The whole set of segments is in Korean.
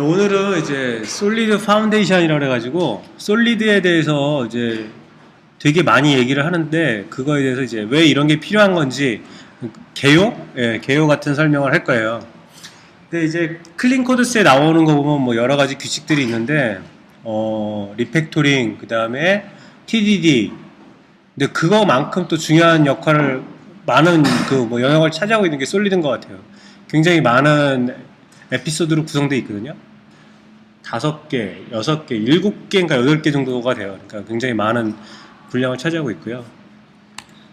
오늘은 이제 솔리드 파운데이션이라고 해가지고 솔리드에 대해서 이제 되게 많이 얘기를 하는데 그거에 대해서 이제 왜 이런 게 필요한 건지 개요? 예, 개요 같은 설명을 할 거예요. 근데 이제 클린 코드스에 나오는 거 보면 뭐 여러 가지 규칙들이 있는데 리팩토링, 그 다음에 TDD. 근데 그거만큼 또 중요한 역할을 많은 그 뭐 영역을 차지하고 있는 게 솔리드인 것 같아요. 굉장히 많은 에피소드로 구성되어 있거든요. 5개, 6개, 7개인가 8개 정도가 돼요. 그러니까 굉장히 많은 분량을 차지하고 있고요.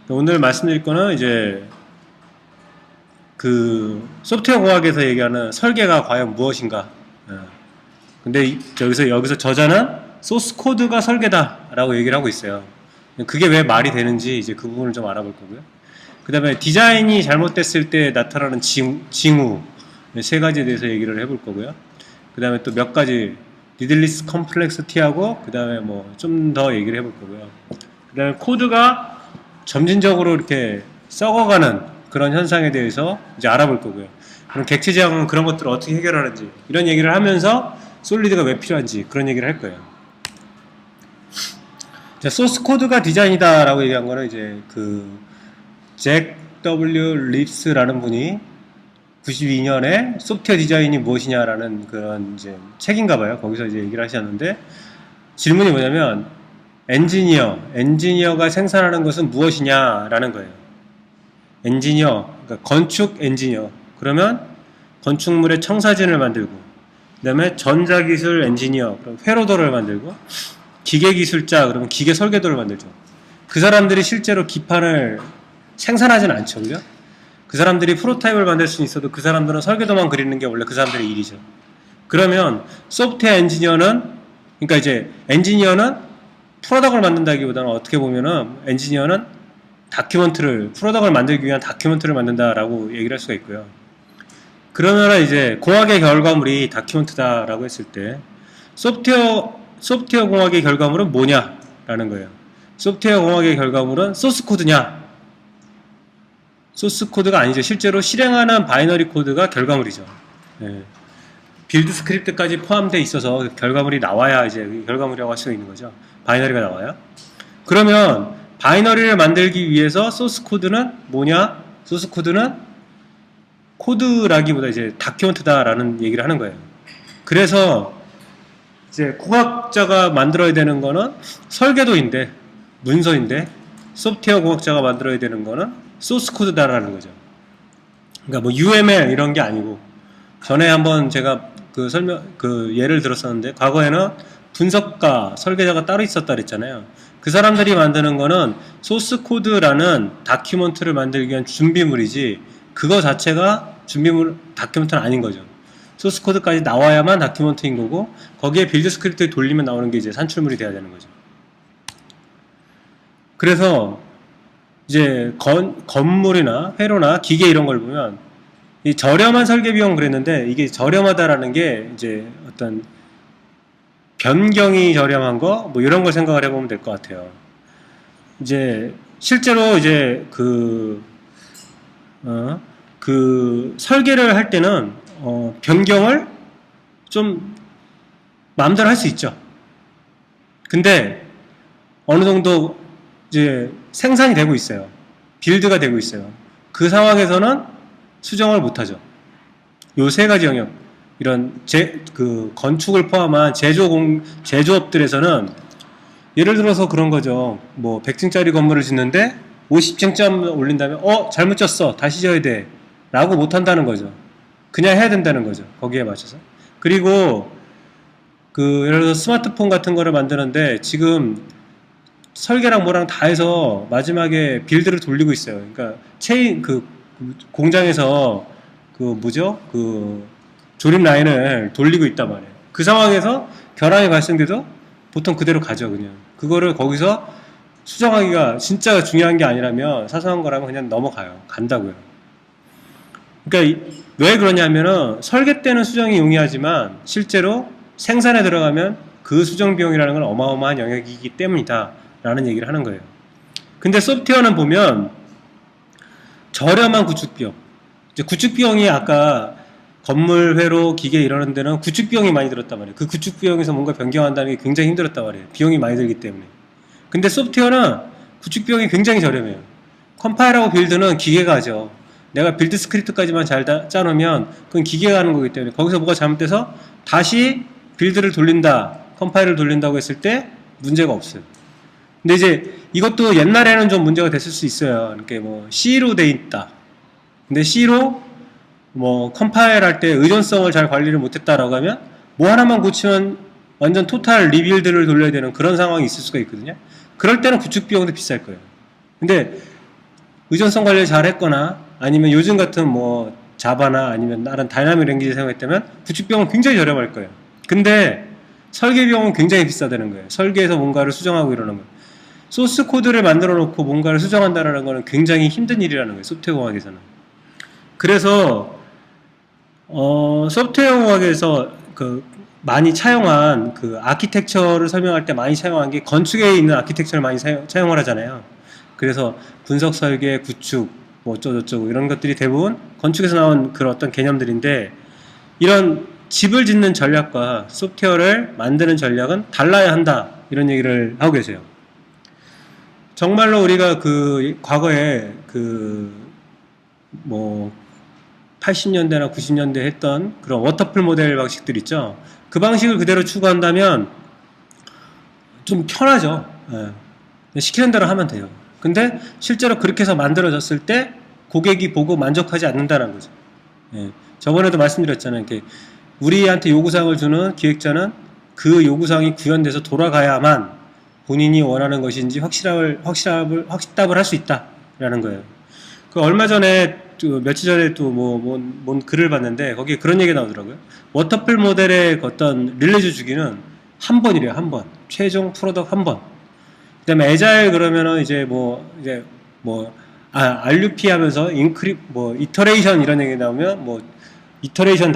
오늘 말씀드릴 거는 이제 그 소프트웨어 공학에서 얘기하는 설계가 과연 무엇인가. 근데 여기서 저자는 소스 코드가 설계다라고 얘기를 하고 있어요. 그게 왜 말이 되는지 이제 그 부분을 좀 알아볼 거고요. 그 다음에 디자인이 잘못됐을 때 나타나는 징후 3가지에 대해서 얘기를 해볼 거고요. 그 다음에 또 몇 가지 리들리스 컴플렉시티하고 그 다음에 뭐 좀 더 얘기를 해볼 거고요. 그 다음에 코드가 점진적으로 이렇게 썩어가는 그런 현상에 대해서 이제 알아볼 거고요. 그럼 객체 지향은 그런 것들을 어떻게 해결하는지 이런 얘기를 하면서 솔리드가 왜 필요한지 그런 얘기를 할 거예요. 자, 소스 코드가 디자인이다 라고 얘기한 거는 이제 그 잭 W 립스라는 분이 92년에 소프트웨어 디자인이 무엇이냐라는 그런 이제 책인가 봐요. 거기서 이제 얘기를 하셨는데 질문이 뭐냐면 엔지니어가 생산하는 것은 무엇이냐라는 거예요. 엔지니어, 그러니까 건축 엔지니어. 그러면 건축물의 청사진을 만들고, 그 다음에 전자기술 엔지니어, 그럼 회로도를 만들고, 기계기술자, 그러면 기계 설계도를 만들죠. 그 사람들이 실제로 기판을 생산하지는 않죠, 그죠? 그 사람들이 프로타입을 만들 수 있어도 그 사람들은 설계도만 그리는 게 원래 그 사람들의 일이죠. 그러면 소프트웨어 엔지니어는, 그러니까 이제 엔지니어는 프로덕트를 만든다기보다는 어떻게 보면은 엔지니어는 프로덕트를 만들기 위한 다큐멘트를 만든다라고 얘기를 할 수가 있고요. 그러면 이제 공학의 결과물이 다큐멘트다라고 했을 때 소프트웨어 공학의 결과물은 뭐냐라는 거예요. 소프트웨어 공학의 결과물은 소스 코드냐? 소스 코드가 아니죠. 실제로 실행하는 바이너리 코드가 결과물이죠. 네. 빌드 스크립트까지 포함되어 있어서 결과물이 나와야 이제 결과물이라고 할 수가 있는 거죠. 바이너리가 나와요. 그러면 바이너리를 만들기 위해서 소스 코드는 뭐냐? 소스 코드는 코드라기보다 이제 다큐멘트다라는 얘기를 하는 거예요. 그래서 이제 공학자가 만들어야 되는 거는 설계도인데, 문서인데, 소프트웨어 공학자가 만들어야 되는 거는 소스 코드다라는 거죠. 그러니까 뭐 UML 이런 게 아니고, 전에 한번 제가 그 예를 들었었는데, 과거에는 분석가, 설계자가 따로 있었다 그랬잖아요. 그 사람들이 만드는 거는 소스 코드라는 다큐멘트를 만들기 위한 준비물이지, 그거 자체가 다큐멘트는 아닌 거죠. 소스 코드까지 나와야만 다큐멘트인 거고, 거기에 빌드 스크립트를 돌리면 나오는 게 이제 산출물이 돼야 되는 거죠. 그래서 이제 건물이나 회로나 기계 이런 걸 보면 이 저렴한 설계 비용 그랬는데, 이게 저렴하다라는 게 이제 어떤 변경이 저렴한 거 뭐 이런 걸 생각을 해보면 될 것 같아요. 이제 실제로 이제 그 설계를 할 때는 변경을 좀 마음대로 할 수 있죠. 근데 어느 정도 이제 생산이 되고 있어요. 빌드가 되고 있어요. 그 상황에서는 수정을 못하죠. 요 3가지 영역, 이런 건축을 포함한 제조업들에서는 예를 들어서 그런 거죠. 뭐 100층짜리 건물을 짓는데 50층점 올린다면 잘못 졌어, 다시 져야 돼 라고 못한다는 거죠. 그냥 해야 된다는 거죠. 거기에 맞춰서. 그리고 예를 들어서 스마트폰 같은 거를 만드는데 조금 설계랑 뭐랑 다 해서 마지막에 빌드를 돌리고 있어요. 그러니까 공장에서 조립 라인을 돌리고 있단 말이에요. 그 상황에서 결함이 발생돼도 보통 그대로 가죠, 그냥. 그거를 거기서 수정하기가 진짜 중요한 게 아니라면, 사소한 거라면 그냥 간다고요. 그러니까 왜 그러냐면은 설계 때는 수정이 용이하지만 실제로 생산에 들어가면 그 수정 비용이라는 건 어마어마한 영역이기 때문이다 라는 얘기를 하는 거예요. 근데 소프트웨어는 보면 저렴한 구축 비용, 이제 구축 비용이 아까 건물, 회로, 기계 이러는 데는 구축 비용이 많이 들었단 말이에요. 그 구축 비용에서 뭔가 변경한다는 게 굉장히 힘들었단 말이에요. 비용이 많이 들기 때문에. 근데 소프트웨어는 구축 비용이 굉장히 저렴해요. 컴파일하고 빌드는 기계가 하죠. 내가 빌드 스크립트까지만 잘 짜놓으면 그건 기계가 하는 거기 때문에 거기서 뭐가 잘못돼서 다시 빌드를 돌린다, 컴파일을 돌린다고 했을 때 문제가 없어요. 근데 이제 이것도 옛날에는 좀 문제가 됐을 수 있어요. 이렇게 뭐 C로 돼 있다. 근데 C로 뭐 컴파일 할 때 의존성을 잘 관리를 못했다라고 하면 뭐 하나만 고치면 완전 토탈 리빌드를 돌려야 되는 그런 상황이 있을 수가 있거든요. 그럴 때는 구축 비용도 비쌀 거예요. 근데 의존성 관리를 잘 했거나 아니면 요즘 같은 뭐 자바나 아니면 다른 다이나믹 랭귀지 사용했다면 구축 비용은 굉장히 저렴할 거예요. 근데 설계 비용은 굉장히 비싸다는 거예요. 설계해서 뭔가를 수정하고 이러는 거예요. 소스 코드를 만들어 놓고 뭔가를 수정한다는 거는 굉장히 힘든 일이라는 거예요. 소프트웨어 공학에서는. 그래서 소프트웨어 공학에서 그 많이 차용한 그 아키텍처를 설명할 때 많이 차용한 게 건축에 있는 아키텍처를 많이 차용을 하잖아요. 그래서 분석 설계, 구축, 뭐 어쩌고저쩌고 이런 것들이 대부분 건축에서 나온 그런 어떤 개념들인데 이런 집을 짓는 전략과 소프트웨어를 만드는 전략은 달라야 한다 이런 얘기를 하고 계세요. 정말로 우리가 그 과거에 그 뭐 80년대나 90년대 했던 그런 워터풀 모델 방식들 있죠. 그 방식을 그대로 추구한다면 좀 편하죠. 예. 시키는 대로 하면 돼요. 근데 실제로 그렇게 해서 만들어졌을 때 고객이 보고 만족하지 않는다는 거죠. 예. 저번에도 말씀드렸잖아요. 이렇게 우리한테 요구사항을 주는 기획자는 그 요구사항이 구현돼서 돌아가야만 본인이 원하는 것인지 확답을 할 수 있다라는 거예요. 그 얼마 전에 며칠 전에 또 뭔 글을 봤는데 거기에 그런 얘기가 나오더라고요. 워터풀 모델의 어떤 릴레즈 주기는 한 번이래요. 한 번. 최종 프로덕트 한 번. 그다음에 에자일 그러면은 이제 RUP 하면서 이터레이션 이런 얘기 나오면 이터레이션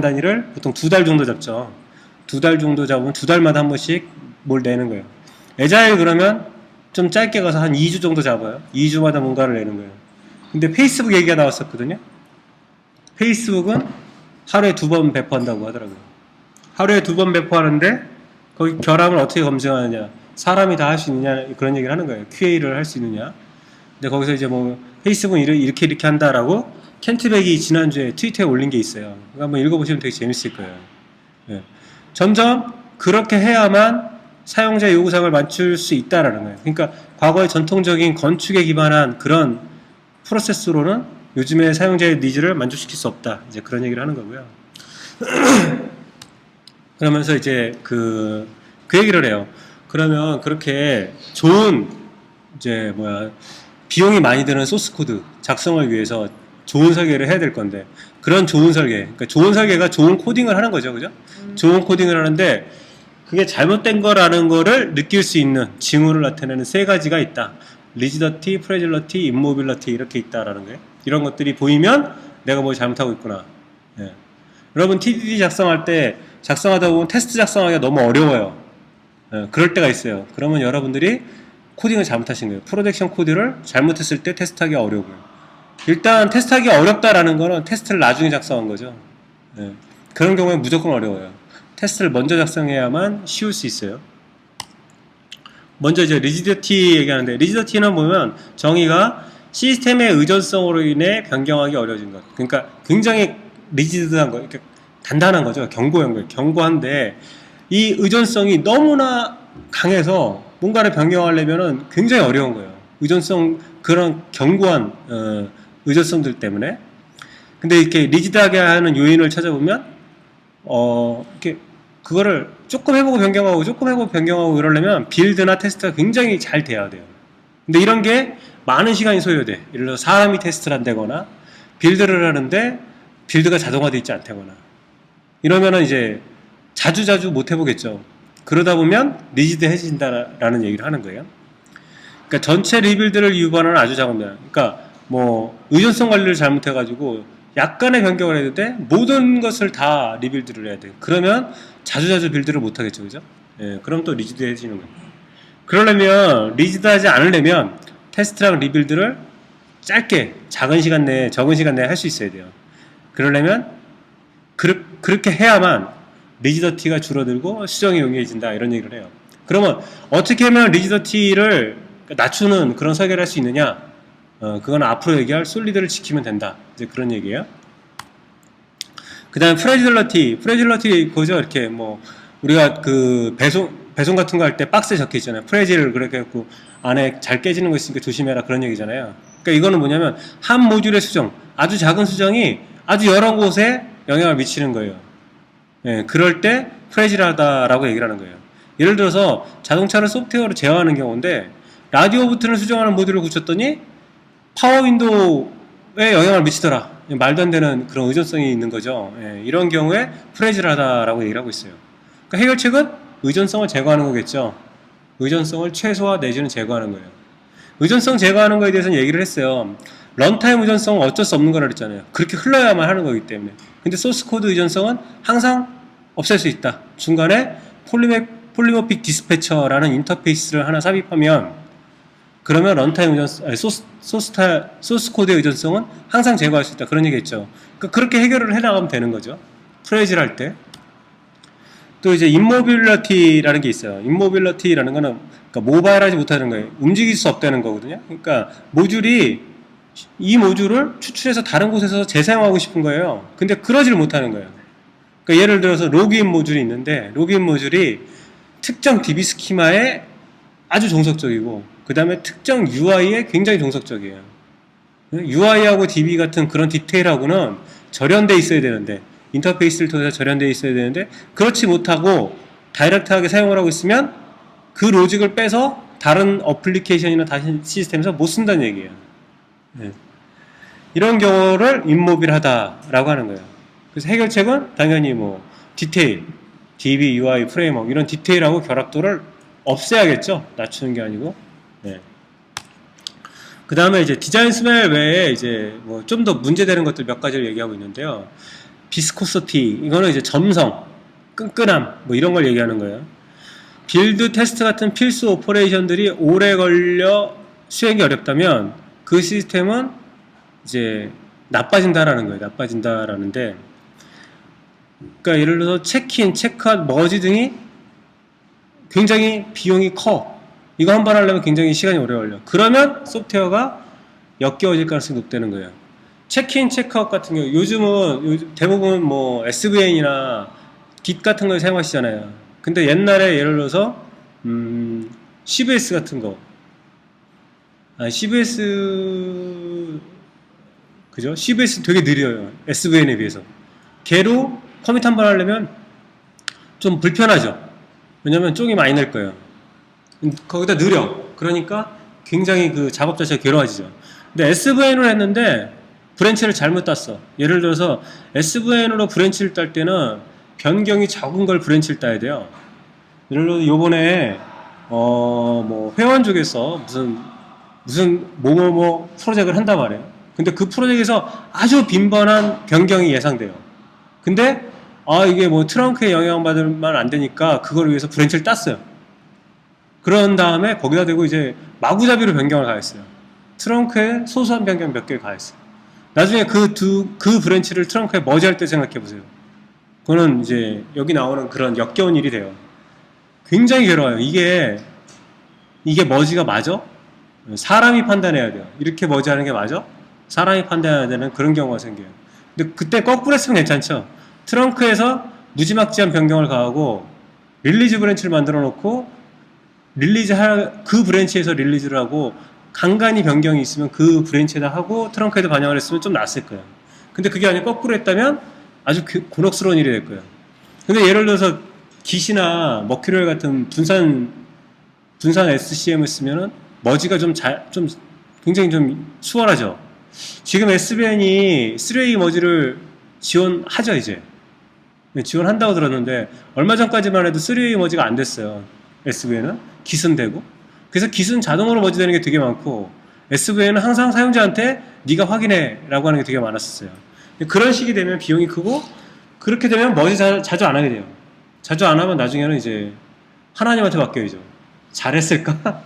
단위를 보통 2달 정도 잡죠. 2달 정도 잡으면 2달마다 한 번씩 뭘 내는 거예요. 에자일 그러면 좀 짧게 가서 한 2주 정도 잡아요. 2주마다 뭔가를 내는 거예요. 근데 페이스북 얘기가 나왔었거든요. 페이스북은 하루에 2번 배포한다고 하더라고요. 하루에 2번 배포하는데 거기 결함을 어떻게 검증하느냐, 사람이 다 할 수 있느냐 그런 얘기를 하는 거예요. QA를 할 수 있느냐. 근데 거기서 이제 페이스북은 이렇게 한다라고 켄트백이 지난주에 트위터에 올린 게 있어요. 한번 읽어보시면 되게 재밌을 거예요. 예. 점점 그렇게 해야만 사용자 요구사항을 맞출 수 있다라는 거예요. 그러니까 과거의 전통적인 건축에 기반한 그런 프로세스로는 요즘의 사용자의 니즈를 만족시킬 수 없다. 이제 그런 얘기를 하는 거고요. 그러면서 이제 그 얘기를 해요. 그러면 그렇게 좋은 비용이 많이 드는 소스 코드 작성을 위해서 좋은 설계를 해야 될 건데 그런 좋은 설계, 그러니까 좋은 설계가 좋은 코딩을 하는 거죠, 그죠? 좋은 코딩을 하는데 그게 잘못된 거라는 거를 느낄 수 있는 징후를 나타내는 3가지가 있다. 리지더티, 프레질러티, 임모빌러티 이렇게 있다라는 거예요. 이런 것들이 보이면 내가 뭘 잘못하고 있구나. 예. 여러분 TDD 작성하다 보면 테스트 작성하기가 너무 어려워요. 예, 그럴 때가 있어요. 그러면 여러분들이 코딩을 잘못하신 거예요. 프로덕션 코드를 잘못했을 때 테스트하기가 어려워요. 일단 테스트하기가 어렵다라는 거는 테스트를 나중에 작성한 거죠. 예. 그런 경우에 무조건 어려워요. 테스트를 먼저 작성해야만 쉬울 수 있어요. 먼저 이제 리지더티 얘기하는데 리지더티는 보면 정의가 시스템의 의존성으로 인해 변경하기 어려워진 것. 그러니까 굉장히 리지드한 거, 그러니까 단단한 거죠. 견고한데 이 의존성이 너무나 강해서 뭔가를 변경하려면은 굉장히 어려운 거예요. 의존성 그런 견고한 의존성들 때문에. 근데 이렇게 리지드하게 하는 요인을 찾아보면 이렇게 그거를 조금 해보고 변경하고 이러려면 빌드나 테스트가 굉장히 잘 돼야 돼요. 근데 이런 게 많은 시간이 소요돼. 예를 들어서 사람이 테스트를 한다거나 빌드를 하는데 빌드가 자동화되어 있지 않다거나 이러면은 이제 자주 못 해보겠죠. 그러다 보면 리지드해진다라는 얘기를 하는 거예요. 그러니까 전체 리빌드를 유발하는 아주 작은 면. 그러니까 의존성 관리를 잘못해가지고 약간의 변경을 해도 돼 모든 것을 다 리빌드를 해야 돼. 그러면 자주 빌드를 못 하겠죠, 그죠? 예, 그럼 또 리지드해지는 거예요. 그러려면 리지드하지 않으려면 테스트랑 리빌드를 짧게 적은 시간 내에 할 수 있어야 돼요. 그러려면 그렇게 해야만 리지더티가 줄어들고 수정이 용이해진다 이런 얘기를 해요. 그러면 어떻게 하면 리지더티를 낮추는 그런 설계를 할 수 있느냐? 그건 앞으로 얘기할 솔리드를 지키면 된다. 이제 그런 얘기예요. 그 다음에 프레질러티 그거죠. 이렇게 뭐 우리가 그 배송 같은 거 할 때 박스에 적혀 있잖아요. 프레질 그렇게 해갖고 안에 잘 깨지는 거 있으니까 조심해라 그런 얘기잖아요. 그러니까 이거는 뭐냐면 한 모듈의 수정, 아주 작은 수정이 아주 여러 곳에 영향을 미치는 거예요. 예, 그럴 때 프레질하다라고 얘기를 하는 거예요. 예를 들어서 자동차를 소프트웨어로 제어하는 경우인데 라디오 버튼을 수정하는 모듈을 붙였더니 파워 윈도우에 영향을 미치더라. 말도 안 되는 그런 의존성이 있는 거죠. 예, 이런 경우에 프레질하다라고 얘기를 하고 있어요. 그러니까 해결책은 의존성을 제거하는 거겠죠. 의존성을 최소화 내지는 제거하는 거예요. 의존성 제거하는 거에 대해서는 얘기를 했어요. 런타임 의존성은 어쩔 수 없는 거라 그랬잖아요. 그렇게 흘러야만 하는 거기 때문에. 근데 소스 코드 의존성은 항상 없앨 수 있다. 중간에 폴리모픽 디스패처라는 인터페이스를 하나 삽입하면 그러면 런타임 의존성, 소스 코드의 의존성은 항상 제거할 수 있다. 그런 얘기했죠. 그러니까 그렇게 해결을 해나가면 되는 거죠. 프레질 할 때. 또 이제 임모빌러티라는 게 있어요. 임모빌러티라는 거는 그러니까 모바일하지 못하는 거예요. 움직일 수 없다는 거거든요. 그러니까 이 모듈을 추출해서 다른 곳에서 재사용하고 싶은 거예요. 근데 그러지를 못하는 거예요. 그러니까 예를 들어서 로그인 모듈이 있는데 로그인 모듈이 특정 DB 스키마에 아주 종속적이고 그 다음에 특정 UI에 굉장히 종속적이에요. UI하고 DB 같은 그런 디테일하고는 절연돼 있어야 되는데 인터페이스를 통해서 절연되어 있어야 되는데 그렇지 못하고 다이렉트하게 사용을 하고 있으면 그 로직을 빼서 다른 어플리케이션이나 다른 시스템에서 못 쓴다는 얘기예요. 네. 이런 경우를 임모빌하다라고 하는 거예요. 그래서 해결책은 당연히 뭐 디테일, DB, UI, 프레임워크 이런 디테일하고 결합도를 없애야겠죠. 낮추는 게 아니고. 네. 그 다음에 이제 디자인 스멜 외에 이제 뭐 좀 더 문제되는 것들 몇 가지를 얘기하고 있는데요. 비스코시티, 이거는 이제 점성, 끈끈함, 뭐 이런 걸 얘기하는 거예요. 빌드 테스트 같은 필수 오퍼레이션들이 오래 걸려 수행이 어렵다면 그 시스템은 이제 나빠진다라는 거예요. 나빠진다라는데, 그러니까 예를 들어서 체크인, 체크아웃, 머지 등이 굉장히 비용이 커. 이거 한 번 하려면 굉장히 시간이 오래 걸려. 그러면 소프트웨어가 역겨워질 가능성이 높다는 거예요. 체크인, 체크아웃 같은 경우 요즘 대부분 뭐 SVN이나 Git 같은 걸 사용하시잖아요. 근데 옛날에 예를 들어서 CVS 같은 거 CVS 그죠? CVS 되게 느려요. SVN에 비해서. 걔로 커밋 한 번 하려면 좀 불편하죠. 왜냐면 쪽이 많이 낼 거예요. 거기다 느려. 그러니까 굉장히 그 작업 자체가 괴로워지죠. 근데 SVN으로 했는데 브랜치를 잘못 땄어. 예를 들어서 SVN으로 브랜치를 딸 때는 변경이 적은 걸 브랜치를 따야 돼요. 예를 들어서 요번에 뭐 회원 쪽에서 무슨 뭐뭐뭐 프로젝트를 한단 말이에요. 근데 그 프로젝트에서 아주 빈번한 변경이 예상돼요. 근데 이게 뭐 트렁크에 영향받으면 안 되니까 그걸 위해서 브랜치를 땄어요. 그런 다음에 거기다 대고 이제 마구잡이로 변경을 가했어요. 트렁크에 소소한 변경 몇 개를 가했어요. 나중에 그 브랜치를 트렁크에 머지할 때 생각해 보세요. 그거는 이제 여기 나오는 그런 역겨운 일이 돼요. 굉장히 괴로워요. 이게 머지가 맞아? 사람이 판단해야 돼요. 이렇게 머지하는 게 맞아? 사람이 판단해야 되는 그런 경우가 생겨요. 근데 그때 거꾸로 했으면 괜찮죠. 트렁크에서 무지막지한 변경을 가하고 릴리즈 브랜치를 만들어 놓고 그 브랜치에서 릴리즈를 하고 간간히 변경이 있으면 그 브랜치에다 하고 트렁크에다 반영을 했으면 좀 낫을 거예요. 근데 그게 아니고 거꾸로 했다면 아주 곤혹스러운 일이 될 거예요. 근데 예를 들어서 깃이나 머큐리얼 같은 분산 SCM을 쓰면은 머지가 좀 굉장히 좀 수월하죠. 지금 SVN이 3A 머지를 지원하죠, 이제. 지원한다고 들었는데 얼마 전까지만 해도 3A 머지가 안 됐어요. SVN은 깃은 되고. 그래서 깃은 자동으로 머지되는 게 되게 많고 SVN은 항상 사용자한테 네가 확인해 라고 하는 게 되게 많았었어요. 그런 식이 되면 비용이 크고 그렇게 되면 머지 자주 안 하게 돼요. 자주 안 하면 나중에는 이제 하나님한테 맡겨야죠. 잘했을까?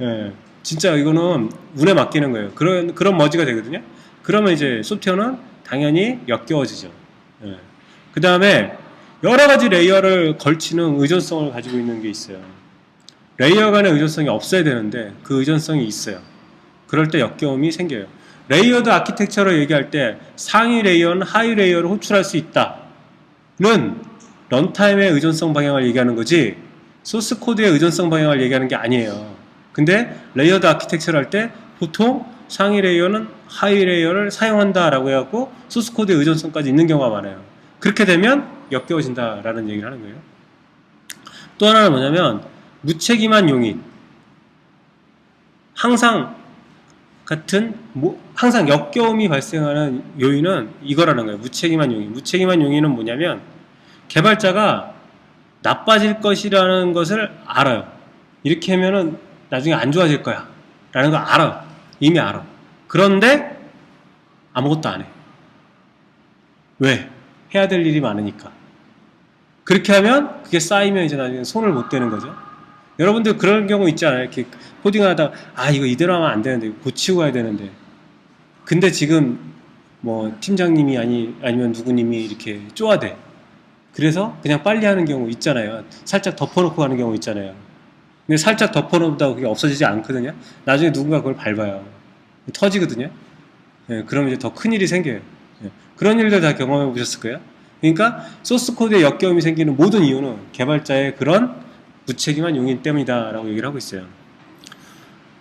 예, 진짜 이거는 운에 맡기는 거예요. 그런 머지가 되거든요. 그러면 이제 소프트웨어는 당연히 역겨워지죠. 예. 그 다음에 여러 가지 레이어를 걸치는 의존성을 가지고 있는 게 있어요. 레이어 간의 의존성이 없어야 되는데 그 의존성이 있어요. 그럴 때 역겨움이 생겨요. 레이어드 아키텍처로 얘기할 때 상위 레이어는 하위 레이어를 호출할 수 있다는 런타임의 의존성 방향을 얘기하는 거지 소스 코드의 의존성 방향을 얘기하는 게 아니에요. 근데 레이어드 아키텍처를 할 때 보통 상위 레이어는 하위 레이어를 사용한다라고 해갖고 소스 코드의 의존성까지 있는 경우가 많아요. 그렇게 되면 역겨워진다라는 얘기를 하는 거예요. 또 하나는 뭐냐면 무책임한 용인. 항상 항상 역겨움이 발생하는 요인은 이거라는 거예요. 무책임한 용인. 무책임한 용인은 뭐냐면 개발자가 나빠질 것이라는 것을 알아요. 이렇게 하면은 나중에 안 좋아질 거야. 라는 걸 알아. 이미 알아. 그런데 아무것도 안 해. 왜? 해야 될 일이 많으니까. 그렇게 하면 그게 쌓이면 이제 나중에 손을 못 대는 거죠. 여러분들 그런 경우 있잖아요. 이렇게 코딩하다가 이거 이대로 하면 안 되는데 고치고 가야 되는데 근데 지금 뭐 팀장님이 아니면 누구님이 이렇게 쪼아대. 그래서 그냥 빨리 하는 경우 있잖아요. 살짝 덮어놓고 가는 경우 있잖아요. 근데 살짝 덮어놓는다고 그게 없어지지 않거든요. 나중에 누군가 그걸 밟아요. 터지거든요. 예, 그럼 이제 더 큰일이 생겨요. 예, 그런 일들 다 경험해 보셨을 거예요. 그러니까 소스 코드에 역겨움이 생기는 모든 이유는 개발자의 그런 무책임한 용인 때문이다 라고 얘기를 하고 있어요.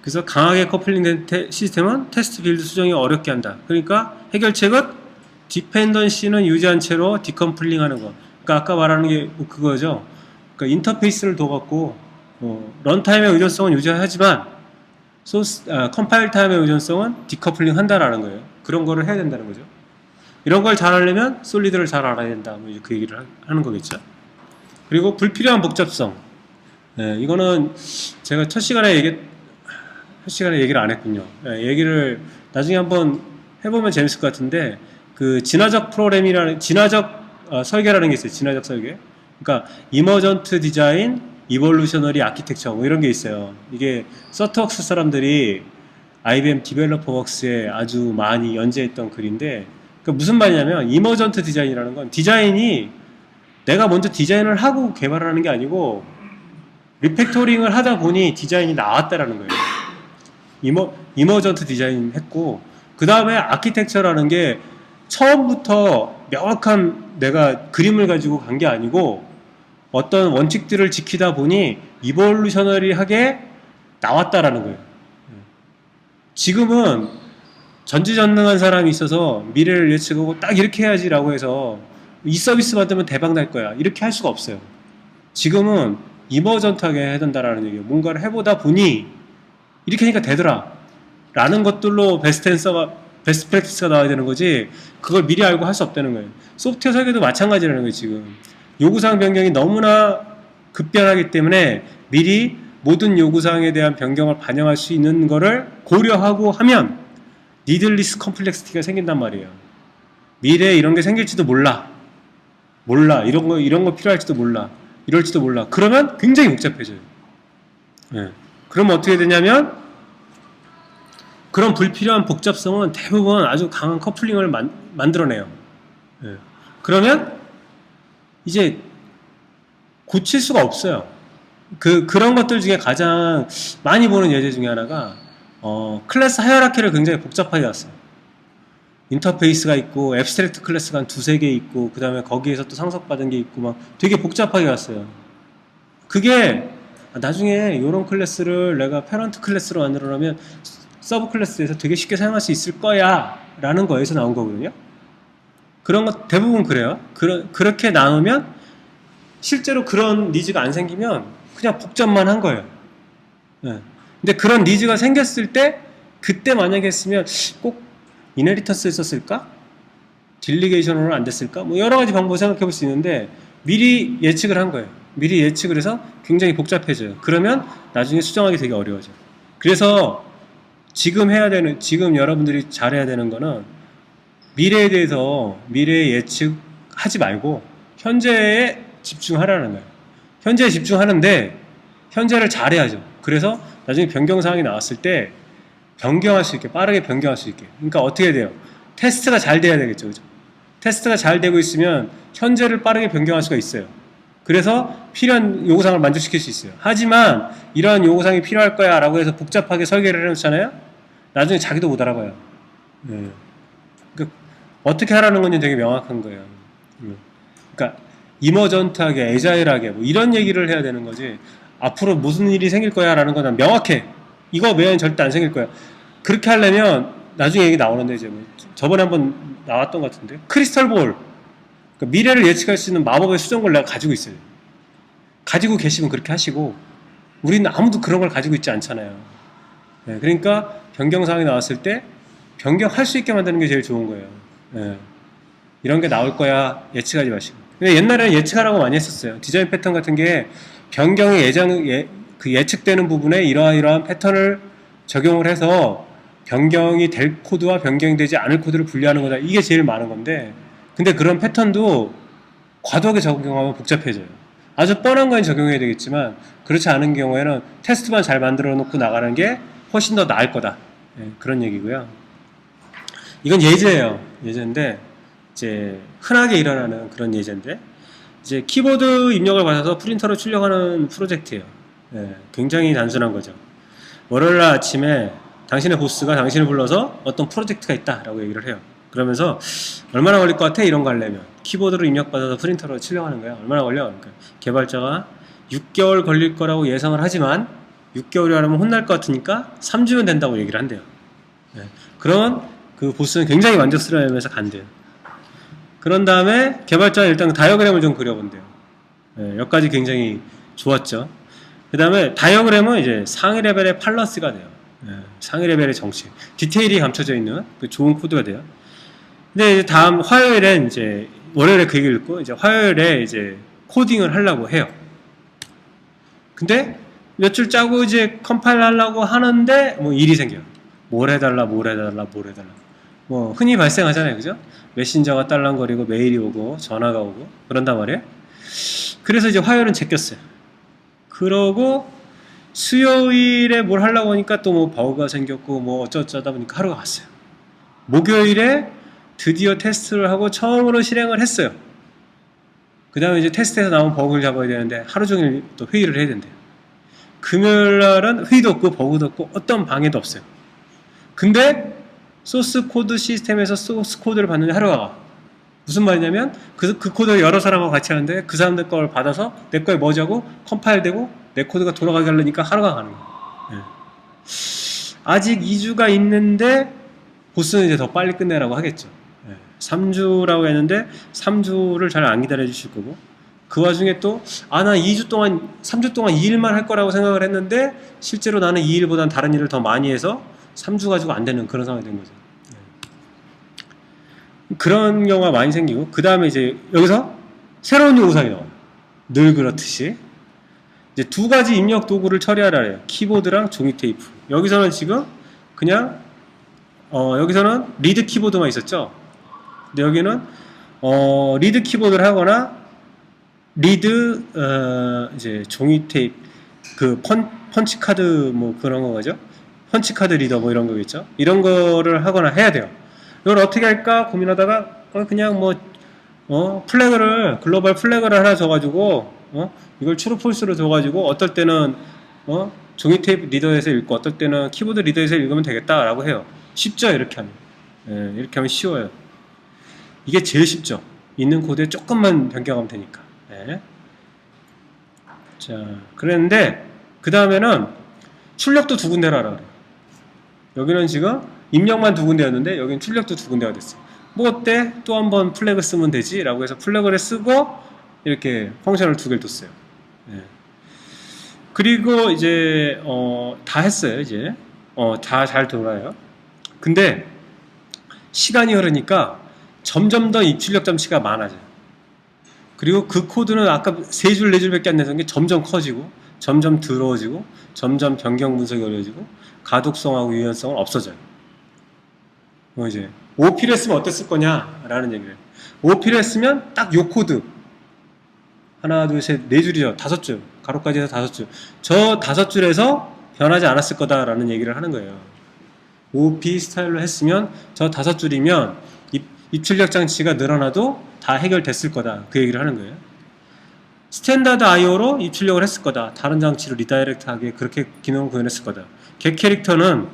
그래서 강하게 커플링된 시스템은 테스트 빌드 수정이 어렵게 한다. 그러니까 해결책은 디펜던시는 유지한 채로 디컴플링 하는 거. 그러니까 아까 말하는 게 그거죠. 그러니까 인터페이스를 둬갖고 런타임의 의존성은 유지하지만 컴파일 타임의 의존성은 디커플링 한다라는 거예요. 그런 거를 해야 된다는 거죠. 이런 걸 잘 하려면 솔리드를 잘 알아야 된다. 뭐 그 얘기를 하는 거겠죠. 그리고 불필요한 복잡성. 네, 이거는 제가 첫 시간에 얘기를 안 했군요. 네, 얘기를 나중에 한번 해보면 재밌을 것 같은데 그 진화적 설계라는 게 있어요. 진화적 설계. 그러니까 이머전트 디자인, 이볼루셔너리 아키텍처 뭐 이런 게 있어요. 이게 서트웍스 사람들이 IBM 디벨로퍼 웍스에 아주 많이 연재했던 글인데 그러니까 무슨 말이냐면 이머전트 디자인이라는 건 디자인이 내가 먼저 디자인을 하고 개발을 하는 게 아니고 리팩토링을 하다 보니 디자인이 나왔다라는 거예요. 이머전트 디자인 했고 그 다음에 아키텍처라는 게 처음부터 명확한 내가 그림을 가지고 간 게 아니고 어떤 원칙들을 지키다 보니 이볼루셔너리하게 나왔다라는 거예요. 지금은 전지전능한 사람이 있어서 미래를 예측하고 딱 이렇게 해야지라고 해서 이 서비스 만들면 대박 날 거야 이렇게 할 수가 없어요. 지금은 이머전트하게 해야 된다라는 얘기예요. 뭔가를 해보다 보니 이렇게 하니까 되더라 라는 것들로 베스트 프랙티스가 나와야 되는 거지 그걸 미리 알고 할 수 없다는 거예요. 소프트웨어 설계도 마찬가지라는 거예요. 지금 요구사항 변경이 너무나 급변하기 때문에 미리 모든 요구사항에 대한 변경을 반영할 수 있는 거를 고려하고 하면 니들리스 컴플렉시티가 생긴단 말이에요. 미래에 이런 게 생길지도 몰라 이런 거 필요할지도 몰라 이럴지도 몰라. 그러면 굉장히 복잡해져요. 네. 그러면 어떻게 되냐면 그런 불필요한 복잡성은 대부분 아주 강한 커플링을 만들어내요. 네. 그러면 이제 고칠 수가 없어요. 그런 것들 중에 가장 많이 보는 예제 중에 하나가 클래스 하이어라키를 굉장히 복잡하게 했어요. 인터페이스가 있고 앱스트랙트 클래스가 한 두세 개 있고 그 다음에 거기에서 또 상속받은 게 있고 막 되게 복잡하게 갔어요. 그게 나중에 이런 클래스를 내가 패런트 클래스로 만들어놓으면 서브 클래스에서 되게 쉽게 사용할 수 있을 거야 라는 거에서 나온 거거든요. 그런 거 대부분 그래요. 그렇게 나오면 실제로 그런 니즈가 안 생기면 그냥 복잡만 한 거예요. 네. 근데 그런 니즈가 생겼을 때 그때 만약에 했으면 꼭 이네리턴스 했었을까? 딜리게이션으로 안 됐을까? 뭐 여러 가지 방법을 생각해 볼 수 있는데 미리 예측을 한 거예요. 미리 예측을 해서 굉장히 복잡해져요. 그러면 나중에 수정하기 되게 어려워져요. 그래서 지금 여러분들이 잘해야 되는 거는 미래에 대해서 미래에 예측하지 말고 현재에 집중하라는 거예요. 현재에 집중하는데 현재를 잘해야죠. 그래서 나중에 변경사항이 나왔을 때 변경할 수 있게 빠르게 변경할 수 있게. 그러니까 어떻게 돼요? 테스트가 잘 돼야 되겠죠. 그죠? 테스트가 잘 되고 있으면 현재를 빠르게 변경할 수가 있어요. 그래서 필요한 요구사항을 만족시킬 수 있어요. 하지만 이러한 요구사항이 필요할 거야 라고 해서 복잡하게 설계를 해놓잖아요. 나중에 자기도 못 알아봐요. 그러니까 어떻게 하라는 건지 되게 명확한 거예요. 그러니까 이머전트하게, 애자일하게 뭐 이런 얘기를 해야 되는 거지. 앞으로 무슨 일이 생길 거야 라는 건 명확해. 이거 외에는 절대 안 생길 거야. 그렇게 하려면 나중에 얘기 나오는데 이제 뭐 저번에 한번 나왔던 것 같은데 크리스탈 볼, 그러니까 미래를 예측할 수 있는 마법의 수정을 내가 가지고 있어요. 가지고 계시면 그렇게 하시고 우리는 아무도 그런 걸 가지고 있지 않잖아요. 네, 그러니까 변경사항이 나왔을 때 변경할 수 있게 만드는 게 제일 좋은 거예요. 네, 이런 게 나올 거야 예측하지 마시고. 근데 옛날에는 예측하라고 많이 했었어요. 디자인 패턴 같은 게 변경이 예측되는 부분에 이러한 패턴을 적용을 해서 변경이 될 코드와 변경이 되지 않을 코드를 분리하는 거다. 이게 제일 많은 건데, 근데 그런 패턴도 과도하게 적용하면 복잡해져요. 아주 뻔한 건 적용해야 되겠지만 그렇지 않은 경우에는 테스트만 잘 만들어 놓고 나가는 게 훨씬 더 나을 거다. 네, 그런 얘기고요. 이건 예제예요. 예제인데 이제 흔하게 일어나는 그런 예제인데, 이제 키보드 입력을 받아서 프린터로 출력하는 프로젝트예요. 네, 굉장히 단순한 거죠. 월요일 날 아침에 당신의 보스가 당신을 불러서 어떤 프로젝트가 있다라고 얘기를 해요. 그러면서 얼마나 걸릴 것 같아? 이런 거 하려면 키보드로 입력받아서 프린터로 출력하는 거야. 얼마나 걸려? 그러니까 개발자가 6개월 걸릴 거라고 예상을 하지만 6개월이 하면 혼날 것 같으니까 3주면 된다고 얘기를 한대요. 네. 그런 그 보스는 굉장히 만족스러워하면서 간대요. 그런 다음에 개발자는 일단 다이어그램을 좀 그려본대요. 네, 여기까지 굉장히 좋았죠. 그 다음에 다이어그램은 이제 상위 레벨의 팔러스가 돼요. 네, 상위 레벨의 정식. 디테일이 감춰져 있는 그 좋은 코드가 돼요. 근데 이제 다음 화요일엔 이제 월요일에 그 얘기를 읽고 이제 화요일에 이제 코딩을 하려고 해요. 근데 몇 줄 짜고 이제 컴파일 하려고 하는데 뭐 일이 생겨요. 뭘 해달라. 뭐 흔히 발생하잖아요. 그죠? 메신저가 딸랑거리고 메일이 오고 전화가 오고 그런단 말이에요. 그래서 이제 화요일은 제꼈어요. 그러고 수요일에 뭘 하려고 하니까 또 뭐 버그가 생겼고 뭐 어쩌다 보니까 하루가 갔어요. 목요일에 드디어 테스트를 하고 처음으로 실행을 했어요. 그 다음에 이제 테스트에서 나온 버그를 잡아야 되는데 하루 종일 또 회의를 해야 된대요. 금요일 날은 회의도 없고 버그도 없고 어떤 방해도 없어요. 근데 소스 코드 시스템에서 소스 코드를 받는데 하루가 가. 무슨 말이냐면 그 코드를 여러 사람하고 같이 하는데 그 사람들 걸 받아서 내 거에 머지하고 컴파일되고 내 코드가 돌아가게 하려니까 하루가 가는 거예요. 네. 아직 2주가 있는데 보스는 이제 더 빨리 끝내라고 하겠죠. 네. 3주라고 했는데 3주를 잘 안 기다려 주실 거고, 그 와중에 또 나 2주 동안 3주 동안 2일만 할 거라고 생각을 했는데 실제로 나는 2일보단 다른 일을 더 많이 해서 3주 가지고 안 되는 그런 상황이 된 거죠. 그런 경우가 많이 생기고, 그 다음에 이제 여기서 새로운 요구사항이 나와요. 늘 그렇듯이 이제 두 가지 입력 도구를 처리하라 해요. 키보드랑 종이 테이프. 여기서는 지금 그냥 여기서는 리드 키보드만 있었죠. 근데 여기는 리드 키보드를 하거나 리드 이제 종이 테이프, 그 펀치 카드 뭐 그런 거죠. 펀치 카드 리더 뭐 이런 거겠죠. 이런 거를 하거나 해야 돼요. 이걸 어떻게 할까 고민하다가 그냥 플래그를 글로벌 플래그를 하나 줘가지고 이걸 트루 폴스로 줘가지고 어떨 때는 종이 테이프 리더에서 읽고 어떨 때는 키보드 리더에서 읽으면 되겠다라고 해요. 쉽죠, 이렇게 하면. 예, 이렇게 하면 쉬워요. 이게 제일 쉽죠. 있는 코드에 조금만 변경하면 되니까. 예. 자, 그랬는데 그 다음에는 출력도 두 군데로 하라 그래요. 여기는 지금 입력만 두 군데였는데 여기는 출력도 두 군데가 됐어요. 뭐 어때? 또 한번 플래그 쓰면 되지? 라고 해서 플래그를 쓰고 이렇게 펑션을 두 개를 뒀어요. 예. 그리고 이제 다 했어요. 이제 다 잘 돌아요. 근데 시간이 흐르니까 점점 더 입출력 잠시가 많아져요. 그리고 그 코드는 아까 3줄 4줄밖에 안 되던 게 점점 커지고 점점 더러워지고 점점 변경 분석이 어려워지고 가독성하고 유연성은 없어져요. 이제 OP를 했으면 어땠을 거냐라는 얘기를 해요. OP를 했으면 딱 요 코드 하나 둘 셋 네 줄이죠. 5줄 가로까지 해서 5줄, 저 5줄에서 변하지 않았을 거다라는 얘기를 하는 거예요. OOP 스타일로 했으면 저 5줄이면 입출력 장치가 늘어나도 다 해결됐을 거다. 그 얘기를 하는 거예요. 스탠다드 IO로 입출력을 했을 거다. 다른 장치로 리다이렉트하게 그렇게 기능을 구현했을 거다. 겟 캐릭터는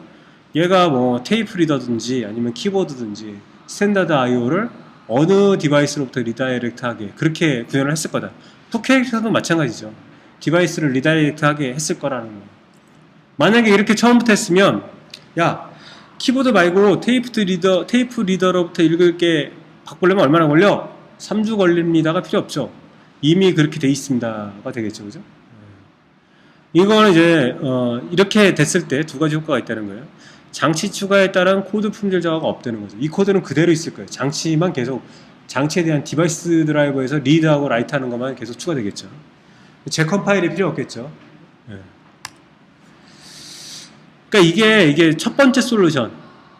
얘가 뭐 테이프 리더든지 아니면 키보드든지 스탠다드 IO를 어느 디바이스로부터 리다이렉트하게 그렇게 구현을 했을 거다. 푸 캐릭터도 마찬가지죠. 디바이스를 리다이렉트하게 했을 거라는 거. 만약에 이렇게 처음부터 했으면 야 키보드 말고 테이프 리더로부터 읽을 게 바꾸려면 얼마나 걸려? 3주 걸립니다가 필요 없죠. 이미 그렇게 돼 있습니다가 되겠죠, 그죠? 이거는 이제 이렇게 됐을 때 두 가지 효과가 있다는 거예요. 장치 추가에 따른 코드 품질 저하가 없다는 거죠. 이 코드는 그대로 있을 거예요. 장치만 계속 장치에 대한 디바이스 드라이버에서 리드하고 라이트하는 것만 계속 추가되겠죠. 재컴파일이 필요 없겠죠. 그러니까 이게 첫 번째 솔루션,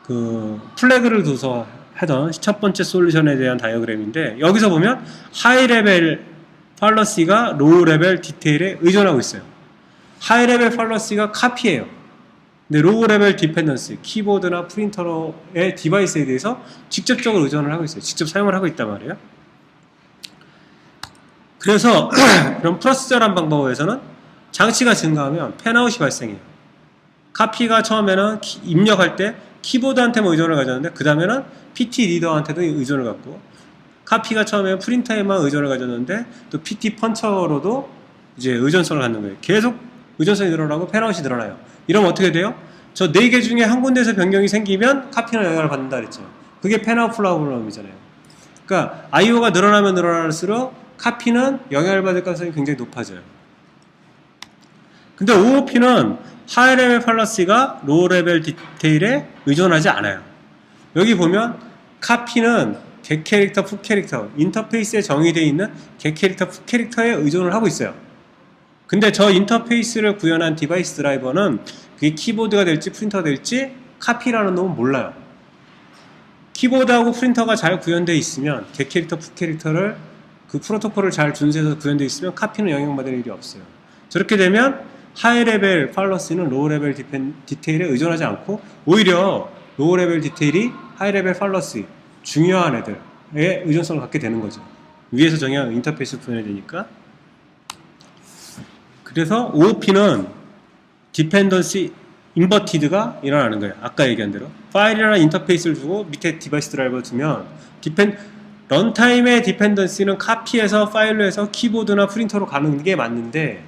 그 플래그를 둬서 하던 첫 번째 솔루션에 대한 다이어그램인데 여기서 보면 하이 레벨 팔러시가 로우 레벨 디테일에 의존하고 있어요. 하이 레벨 팔러시가 카피예요. 근데 로우 레벨 디펜던시, 키보드나 프린터의 디바이스에 대해서 직접적으로 의존을 하고 있어요. 직접 사용을 하고 있단 말이에요. 그래서 이런 프로시저란 방법에서는 장치가 증가하면 팬아웃이 발생해요. 카피가 처음에는 입력할 때 키보드한테만 의존을 가졌는데 그 다음에는 PT 리더한테도 의존을 갖고 카피가 처음에 프린터에만 의존을 가졌는데 또 PT 펀처로도 이제 의존성을 갖는 거예요. 계속 의존성이 늘어나고 팬아웃이 늘어나요. 이러면 어떻게 돼요? 저 4개 중에 한 군데에서 변경이 생기면 카피는 영향을 받는다 그랬죠. 그게 팬아웃 프로블럼이잖아요. 그러니까 IO가 늘어나면 늘어날수록 카피는 영향을 받을 가능성이 굉장히 높아져요. 근데 OOP는 하이 레벨 팔러시가 로우 레벨 디테일에 의존하지 않아요. 여기 보면 카피는 겟 캐릭터, 풋 캐릭터, 인터페이스에 정의되어 있는 겟 캐릭터, 풋 캐릭터에 의존을 하고 있어요. 근데 저 인터페이스를 구현한 디바이스 드라이버는 그게 키보드가 될지 프린터가 될지 카피라는 놈은 몰라요. 키보드하고 프린터가 잘 구현되어 있으면 겟 캐릭터, 풋 캐릭터를 그 프로토콜을 잘 준수해서 구현되어 있으면 카피는 영향받을 일이 없어요. 저렇게 되면 하이 레벨 팔러시는 로우 레벨 디테일에 의존하지 않고 오히려 로우 레벨 디테일이 하이 레벨 팔러시 중요한 애들에 의존성을 갖게 되는 거죠. 위에서 정의한 인터페이스 구현이 되니까. 그래서 OOP는 디펜던시 인버티드가 일어나는 거예요. 아까 얘기한 대로 파일이라는 인터페이스를 주고 밑에 디바이스 드라이버 두면 런타임의 디펜던시는 카피해서 파일로 해서 키보드나 프린터로 가는 게 맞는데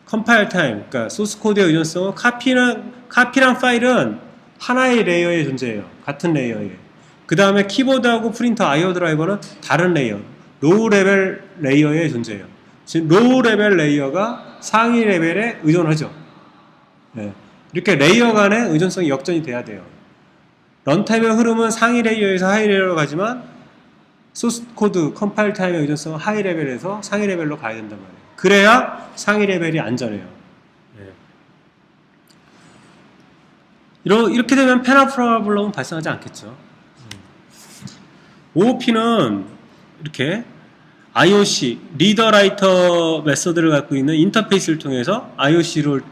컴파일 타임, 그러니까 소스 코드의 의존성은 카피랑 파일은 하나의 레이어에 존재해요. 같은 레이어에. 그 다음에 키보드하고 프린터 IO 드라이버는 다른 레이어, 로우 레벨 레이어에 존재해요. 지금 로우 레벨 레이어가 상위 레벨에 의존하죠. 네. 이렇게 레이어 간의 의존성이 역전이 돼야 돼요. 런타임의 흐름은 상위 레이어에서 하이 레이어로 가지만 소스 코드 컴파일 타임의 의존성은 하이 레벨에서 상위 레벨로 가야 된단 말이에요. 그래야 상위 레벨이 안전해요. 이렇게 되면 팬아웃 프로블럼은 발생하지 않겠죠. OOP는 이렇게 IOC, 리더 라이터 메서드를 갖고 있는 인터페이스를 통해서 IOC를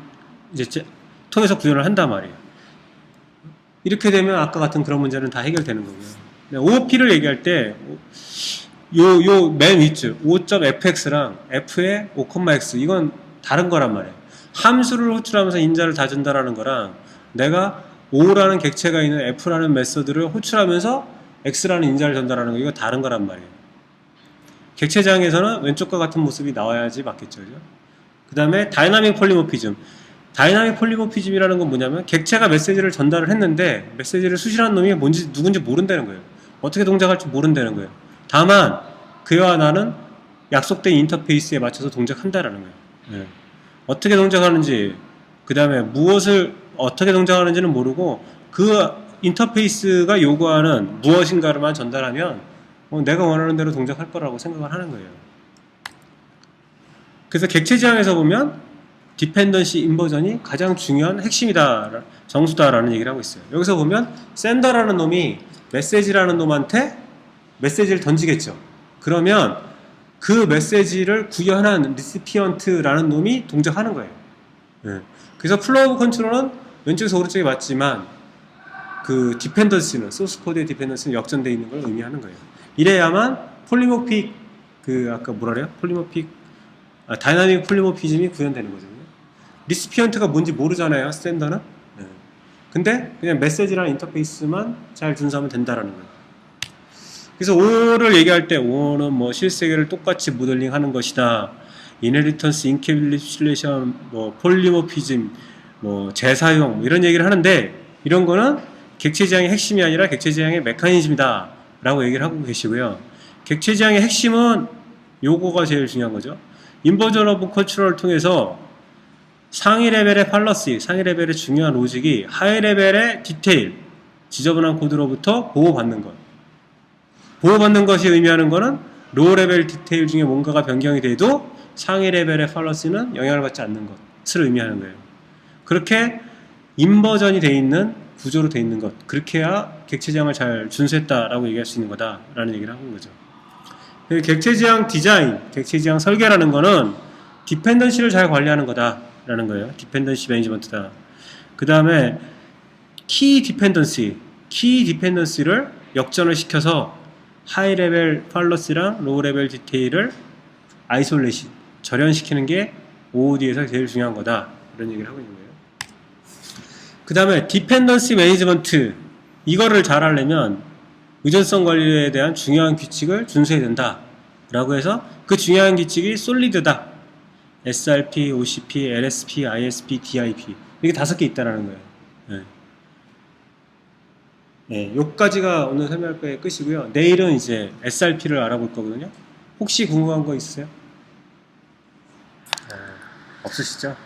이제 통해서 구현을 한단 말이에요. 이렇게 되면 아까 같은 그런 문제는 다 해결되는 거고요. OOP를 얘기할 때 요 맨 윗줄 5.fx랑 f의 5,x 이건 다른 거란 말이에요. 함수를 호출하면서 인자를 다 준다라는 거랑 내가 5라는 객체가 있는 f라는 메서드를 호출하면서 x라는 인자를 전달하는 거 이거 다른 거란 말이에요. 객체장에서는 왼쪽과 같은 모습이 나와야지 맞겠죠. 그 다음에 다이나믹 폴리모피즘. 다이나믹 폴리모피즘이라는 건 뭐냐면 객체가 메시지를 전달을 했는데 메시지를 수신한 놈이 뭔지 누군지 모른다는 거예요. 어떻게 동작할지 모른다는 거예요. 다만 그와 나는 약속된 인터페이스에 맞춰서 동작한다라는 거예요. 네. 어떻게 동작하는지 그 다음에 무엇을 어떻게 동작하는지는 모르고 그 인터페이스가 요구하는 무엇인가를만 전달하면 내가 원하는 대로 동작할 거라고 생각을 하는 거예요. 그래서 객체 지향에서 보면 디펜던시 인버전이 가장 중요한 핵심이다, 정수다라는 얘기를 하고 있어요. 여기서 보면 샌더라는 놈이 메시지라는 놈한테 메시지를 던지겠죠. 그러면 그 메시지를 구현한 리시피언트라는 놈이 동작하는 거예요. 네. 그래서 플로우 오브 컨트롤은 왼쪽에서 오른쪽에 맞지만 그 디펜던시는 소스 코드의 디펜던시는 역전되어 있는 걸 의미하는 거예요. 이래야만 폴리모픽 그 아까 뭐라 그래요? 다이나믹 폴리모피즘이 구현되는 거거든요. 리시피언트가 뭔지 모르잖아요, 샌더는. 네. 근데 그냥 메시지랑 인터페이스만 잘 준수하면 된다라는 거예요. 그래서 O를 얘기할 때 O는 뭐 실세계를 똑같이 모델링하는 것이다. 이네리턴스, 인캡슐레이션, 뭐 폴리모피즘, 뭐 재사용 뭐 이런 얘기를 하는데 이런 거는 객체지향의 핵심이 아니라 객체지향의 메커니즘이다 라고 얘기를 하고 계시고요. 객체지향의 핵심은 요거가 제일 중요한 거죠. 인버전 오브 컨트롤을 통해서 상위 레벨의 팔러시, 상위 레벨의 중요한 로직이 하위 레벨의 디테일, 지저분한 코드로부터 보호받는 것. 보호받는 것이 의미하는 것은 로우 레벨 디테일 중에 뭔가가 변경이 돼도 상위 레벨의 팔러시는 영향을 받지 않는 것을 의미하는 거예요. 그렇게 인버전이 돼 있는 구조로 돼 있는 것, 그렇게 해야 객체지향을 잘 준수했다라고 얘기할 수 있는 거다라는 얘기를 하는 거죠. 객체지향 디자인, 객체지향 설계라는 거는 디펜던시를 잘 관리하는 거다라는 거예요. 디펜던시 매니지먼트다. 그 다음에 키 디펜던시를 역전을 시켜서 하이 레벨 팔러스랑 로우 레벨 디테일을 아이솔레이션, 절연시키는 게 OOD에서 제일 중요한 거다. 이런 얘기를 하고 있는 거예요. 그 다음에 디펜던시 매니지먼트, 이거를 잘 하려면 의존성 관리에 대한 중요한 규칙을 준수해야 된다 라고 해서 그 중요한 규칙이 솔리드다. SRP, OCP, LSP, ISP, DIP 이게 5개 있다라는 거예요. 네. 네, 요까지가 오늘 설명할 거의 끝이고요. 내일은 이제 SRP를 알아볼 거거든요. 혹시 궁금한 거 있으세요? 없으시죠?